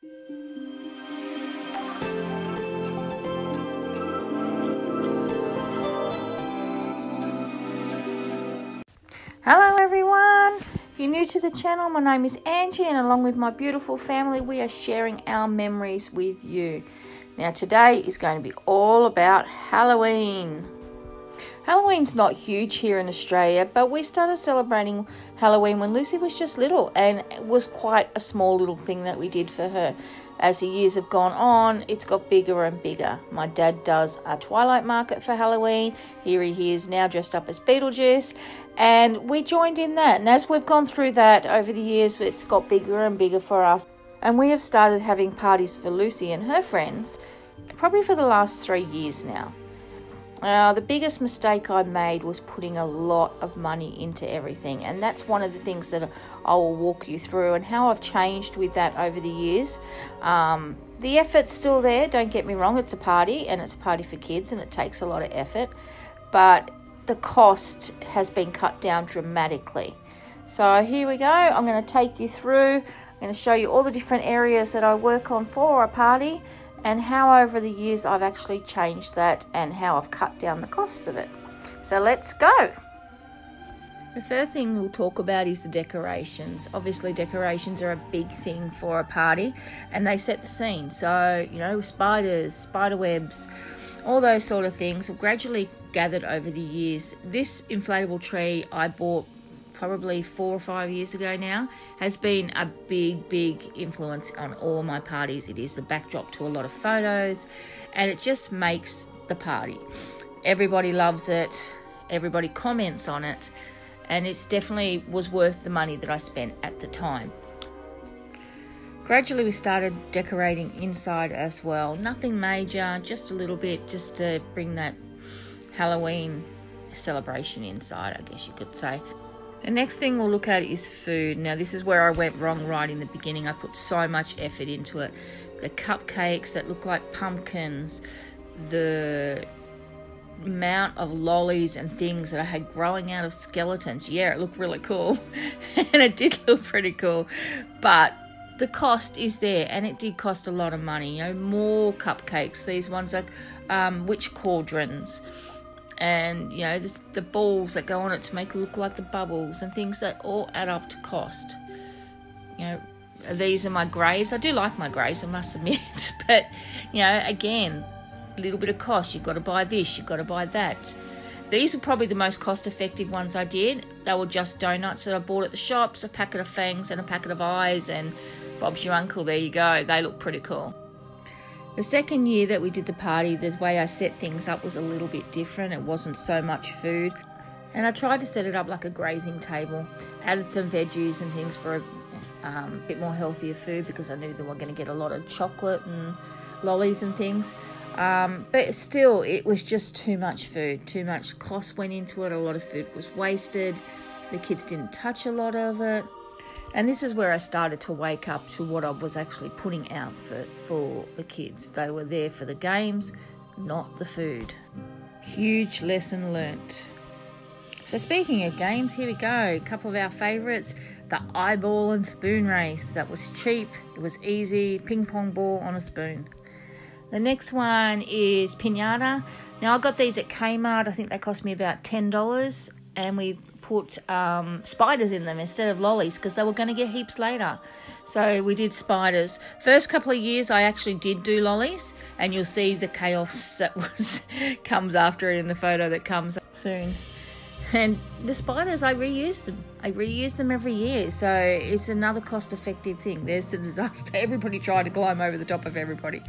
Hello everyone, if you're new to the channel, my name is Angie and along with my beautiful family we are sharing our memories with you. Now today is going to be all about Halloween. Halloween's not huge here in Australia, but we started celebrating Halloween when Lucy was just little, and it was quite a small little thing that we did for her. As the years have gone on, it's got bigger and bigger. My dad does a twilight market for Halloween. Here he is now dressed up as Beetlejuice, and we joined in that. And as we've gone through that over the years, it's got bigger and bigger for us. And we have started having parties for Lucy and her friends probably for the last 3 years now. The biggest mistake I made was putting a lot of money into everything, and that's one of the things that I will walk you through and how I've changed with that over the years. The effort's still there, don't get me wrong, it's a party and it's a party for kids and it takes a lot of effort, but the cost has been cut down dramatically. So here we go, I'm going to take you through, I'm going to show you all the different areas that I work on for a party and how over the years I've actually changed that and how I've cut down the costs of it. So let's go. The first thing we'll talk about is the decorations. Obviously decorations are a big thing for a party and they set the scene. So, you know, spiders, spider webs, all those sort of things have gradually gathered over the years. This inflatable tree I bought probably 4 or 5 years ago now, has been a big influence on all of my parties. It is the backdrop to a lot of photos and it just makes the party. Everybody loves it, everybody comments on it, and it's definitely was worth the money that I spent at the time. Gradually we started decorating inside as well. Nothing major, just a little bit, just to bring that Halloween celebration inside, I guess you could say. The next thing we'll look at is food. Now this is where I went wrong right in the beginning. I put so much effort into it. The cupcakes that look like pumpkins, the amount of lollies and things that I had growing out of skeletons. Yeah, it looked really cool and it did look pretty cool, but the cost is there and it did cost a lot of money. You know, more cupcakes, these ones like witch cauldrons, and you know the balls that go on it to make it look like the bubbles and things that all add up to cost. You know, these are my graves. I do like my graves, I must admit, but you know, again, a little bit of cost. You've got to buy this, you've got to buy that. These are probably the most cost-effective ones I did. They were just donuts that I bought at the shops, a packet of fangs and a packet of eyes, and Bob's your uncle. There you go. They look pretty cool. The second year that we did the party, the way I set things up was a little bit different. It wasn't so much food. And I tried to set it up like a grazing table. Added some veggies and things for a bit more healthier food because I knew they were going to get a lot of chocolate and lollies and things. But still, it was just too much food. Too much cost went into it. A lot of food was wasted. The kids didn't touch a lot of it. And this is where I started to wake up to what I was actually putting out for the kids. They were there for the games, not the food. Huge lesson learnt. So speaking of games, here we go. A couple of our favourites. The eyeball and spoon race. That was cheap. It was easy. Ping pong ball on a spoon. The next one is Pinata. Now I got these at Kmart. I think they cost me about $10. And we put spiders in them instead of lollies because they were going to get heaps later. So we did spiders. First couple of years I actually did do lollies, and you'll see the chaos that comes after it in the photo that comes soon. And the spiders, I reuse them. I reuse them every year, so it's another cost-effective thing. There's the disaster. Everybody tried to climb over the top of everybody.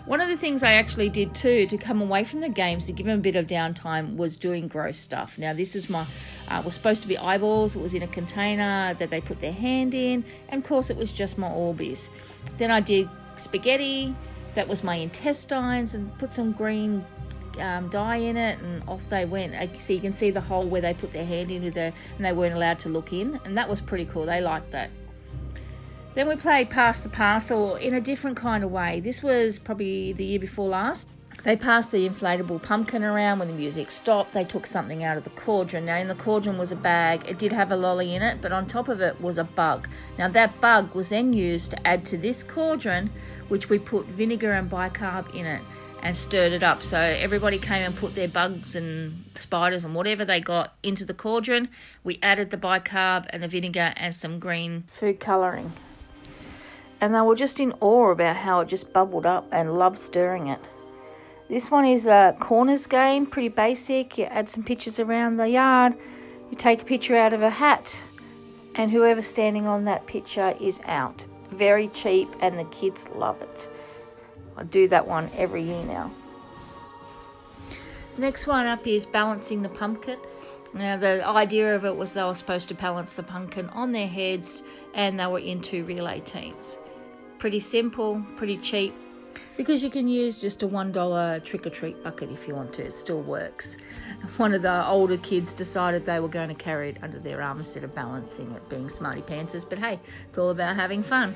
One of the things I actually did too, to come away from the games, to give them a bit of downtime, was doing gross stuff. Now this was was supposed to be eyeballs. It was in a container that they put their hand in, and of course it was just my Orbeez. Then I did spaghetti. That was my intestines, and put some green dye in it, and off they went. So you can see the hole where they put their hand in and they weren't allowed to look in, and that was pretty cool. They liked that. Then we played Pass the Parcel in a different kind of way. This was probably the year before last. They passed the inflatable pumpkin around. When the music stopped, they took something out of the cauldron. Now, in the cauldron was a bag. It did have a lolly in it, but on top of it was a bug. Now, that bug was then used to add to this cauldron, which we put vinegar and bicarb in it and stirred it up. So everybody came and put their bugs and spiders and whatever they got into the cauldron. We added the bicarb and the vinegar and some green food colouring. And they were just in awe about how it just bubbled up and loved stirring it. This one is a corners game, pretty basic. You add some pictures around the yard. You take a picture out of a hat, and whoever's standing on that picture is out. Very cheap, and the kids love it. I do that one every year now. The next one up is balancing the pumpkin. Now, the idea of it was they were supposed to balance the pumpkin on their heads, and they were in 2 relay teams. Pretty simple, pretty cheap, because you can use just a $1 trick-or-treat bucket if you want to. It still works. One of the older kids decided they were going to carry it under their arm instead of balancing it, being smarty pantsers, but hey, it's all about having fun.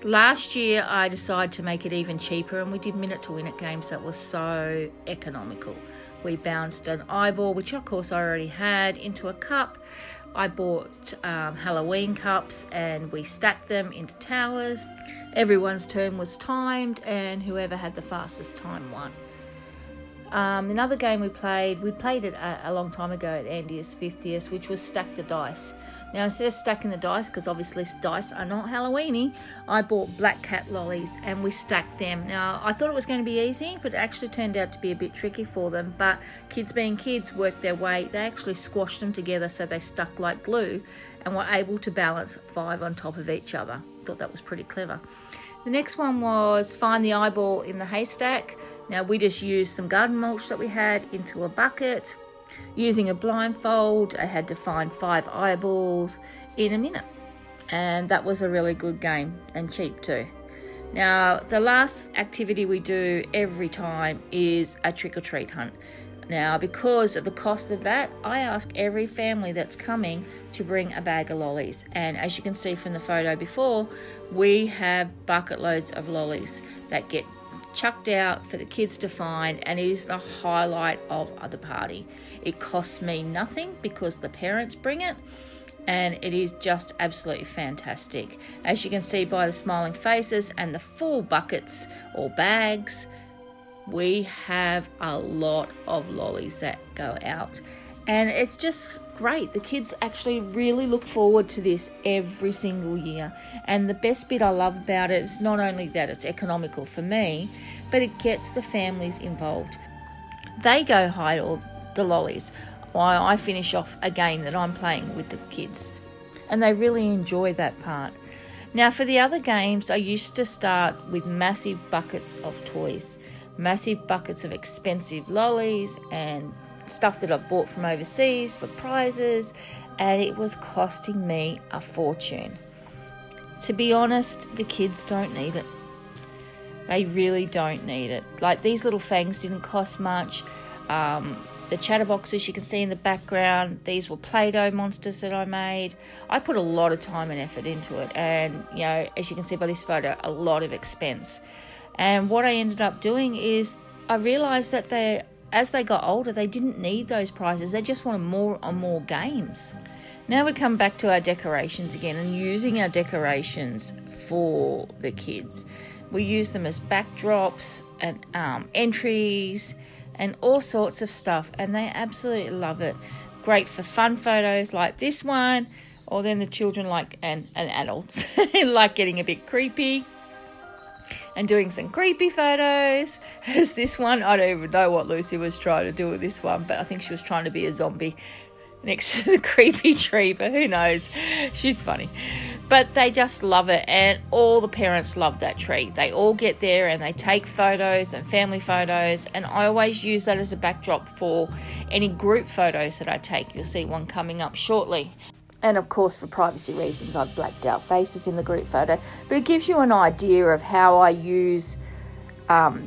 Last year I decided to make it even cheaper, and we did minute to win it games that were so economical. We bounced an eyeball, which of course I already had, into a cup. I bought Halloween cups, and we stacked them into towers. Everyone's turn was timed, and whoever had the fastest time won. Another game we played it a long time ago at Andy's 50th, which was stack the dice. Now, instead of stacking the dice, because obviously dice are not Halloweeny, I bought Black Cat lollies and we stacked them. Now, I thought it was going to be easy, but it actually turned out to be a bit tricky for them. But kids being kids worked their way. They actually squashed them together so they stuck like glue and were able to balance 5 on top of each other. Thought that was pretty clever. The next one was find the eyeball in the haystack. Now, we just used some garden mulch that we had into a bucket. Using a blindfold, I had to find 5 eyeballs in a minute. And that was a really good game, and cheap too. Now, the last activity we do every time is a trick-or-treat hunt. Now, because of the cost of that, I ask every family that's coming to bring a bag of lollies. And as you can see from the photo before, we have bucket loads of lollies that get chucked out for the kids to find, and it is the highlight of the party. It costs me nothing because the parents bring it, and it is just absolutely fantastic. As you can see by the smiling faces and the full buckets or bags, we have a lot of lollies that go out, and it's just great. The kids actually really look forward to this every single year, and the best bit I love about it is not only that it's economical for me, but it gets the families involved. They go hide all the lollies while I finish off a game that I'm playing with the kids, and they really enjoy that part. Now, for the other games, I used to start with massive buckets of toys, massive buckets of expensive lollies and stuff that I bought from overseas for prizes, and it was costing me a fortune. To be honest, the kids don't need it. They really don't need it. Like, these little fangs didn't cost much. The chatterboxes you can see in the background, these were Play-Doh monsters that I made. I put a lot of time and effort into it, and you know, as you can see by this photo, a lot of expense. And what I ended up doing is I realized that as they got older, they didn't need those prizes. They just wanted more and more games. Now we come back to our decorations again, and using our decorations for the kids. We use them as backdrops and entries and all sorts of stuff, and they absolutely love it. Great for fun photos like this one, or then the children and adults like getting a bit creepy and doing some creepy photos. As this one, I don't even know what Lucy was trying to do with this one, but I think she was trying to be a zombie next to the creepy tree, but who knows, she's funny. But they just love it, and all the parents love that tree. They all get there and they take photos and family photos, and I always use that as a backdrop for any group photos that I take. You'll see one coming up shortly. And of course, for privacy reasons, I've blacked out faces in the group photo. But it gives you an idea of how I use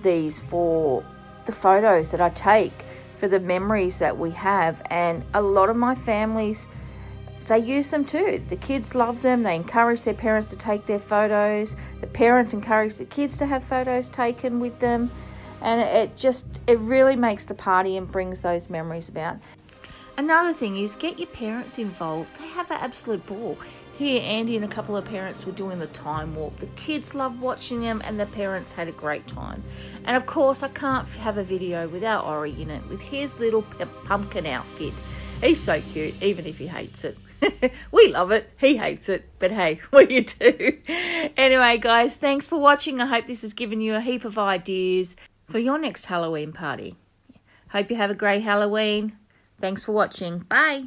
these for the photos that I take, for the memories that we have. And a lot of my families, they use them too. The kids love them. They encourage their parents to take their photos. The parents encourage the kids to have photos taken with them. And it really makes the party and brings those memories about. Another thing is get your parents involved. They have an absolute ball. Here, Andy and a couple of parents were doing the time warp. The kids loved watching them and the parents had a great time. And of course, I can't have a video without Ori in it with his little pumpkin outfit. He's so cute, even if he hates it. We love it. He hates it. But hey, what do you do? Anyway, guys, thanks for watching. I hope this has given you a heap of ideas for your next Halloween party. Hope you have a great Halloween. Thanks for watching. Bye.